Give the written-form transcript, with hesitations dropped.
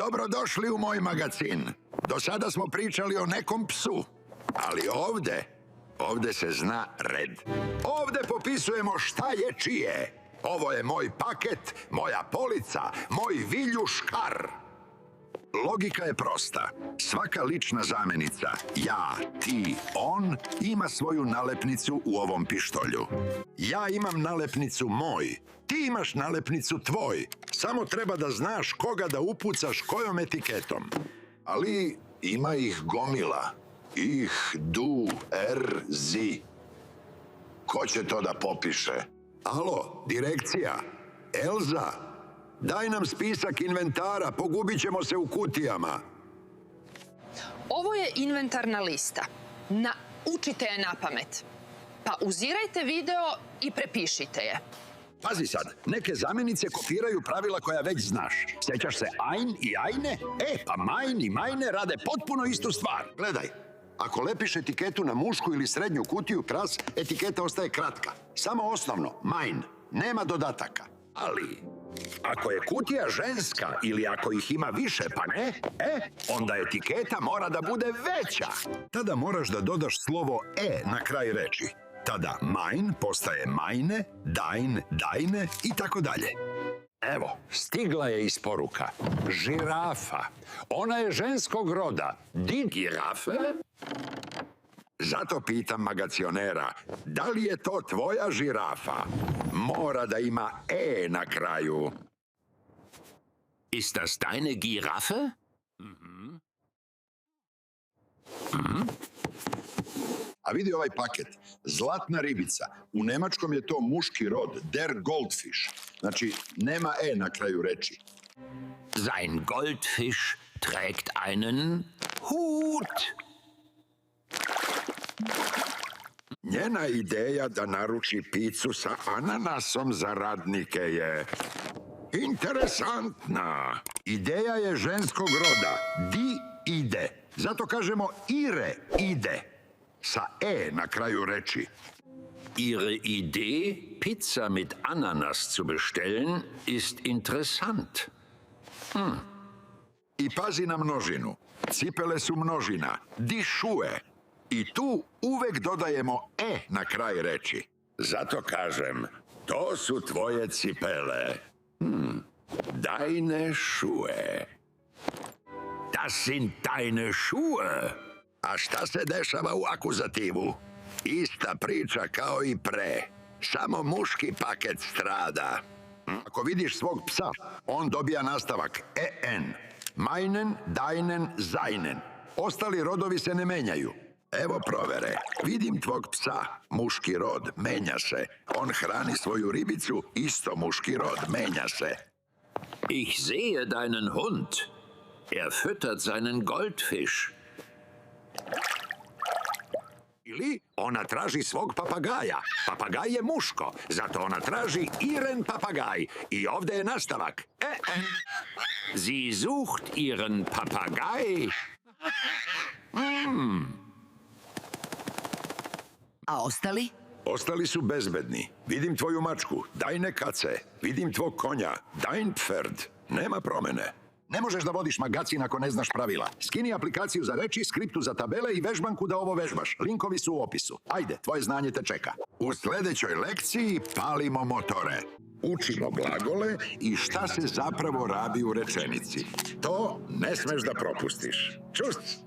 Dobrodošli u moj magazin. Do sada smo pričali o nekom psu, ali ovde se zna red. Ovde popisujemo šta je čije. Ovo je moj paket, moja polica, moj viljuškar. Logika je prosta. Svaka lična zamenica, ja, ti, on, ima svoju nalepnicu u ovom pištolju. Ja imam nalepnicu moj, ti imaš nalepnicu tvoj. Samo treba da znaš koga da upucaš kojom etiketom. Ali ima ih gomila. Du, zi. Ko će to da popiše? Alo, direkcija? Elza? Daj nam spisak inventara, pogubit ćemo se u kutijama. Ovo je inventarna lista. Naučite je na pamet. Pa uzirajte video i prepišite je. Pazi sad, neke zamenice kopiraju pravila koja već znaš. Sjećaš se ein i ajne? Pa mein i majne rade potpuno istu stvar. Gledaj, ako lepiš etiketu na mušku ili srednju kutiju, kras, etiketa ostaje kratka. Samo osnovno, mein, nema dodataka. Ali ako je kutija ženska ili ako ih ima više, pa ne, onda etiketa mora da bude veća. Tada moraš da dodaš slovo na kraj reči. Tada mein postaje majne, dein, dajne i tako dalje. Evo, stigla je isporuka. Žirafa. Ona je ženskog roda. Die Giraffe? Zato pitam magacionera, da li je to tvoja žirafa? Mora da ima na kraju. Ist das deine Giraffe? A vidi ovaj paket. Zlatna ribica. U nemačkom je to muški rod, der Goldfisch. Znači, nema na kraju reči. Sein Goldfisch trägt einen Hut. Njena ideja da naruči picu sa ananasom za radnike je interesantna. Ideja je ženskog roda. Di ide. Zato kažemo ire ide. Sa na kraju reči. Ihre Idee, Pizza mit Ananas zu bestellen, ist interessant. I pazi na množinu. Cipele su množina. Die Schuhe. I tu uvek dodajemo na kraj reči. Zato kažem, to su tvoje cipele. Deine Schuhe. Das sind deine Schuhe. A šta se dešava u akuzativu? Ista priča kao i pre. Samo muški paket strada. Ako vidiš svog psa, on dobija nastavak en. Meinen, deinen, seinen. Ostali rodovi se ne menjaju. Evo provere. Vidim tvog psa, muški rod, menja se. On hrani svoju ribicu, isto muški rod, menja se. Ich sehe deinen Hund. Er füttert seinen Goldfisch. Ili ona traži svog papagaja. Papagaj je muško, zato ona traži ihren papagaj. I ovde je nastavak. Sie sucht ihren Papagei. A ostali? Ostali su bezbedni. Vidim tvoju mačku, deine Katze. Vidim tvog konja, dein Pferd. Nema promene. Ne možeš da vodiš magazin ako ne znaš pravila. Skini aplikaciju za reči, skriptu za tabele i vežbanku da ovo vežbaš. Linkovi su u opisu. Ajde, tvoje znanje te čeka. U sledećoj lekciji palimo motore. Učimo glagole i šta se zapravo rabi u rečenici. To ne smeš da propustiš. Čust!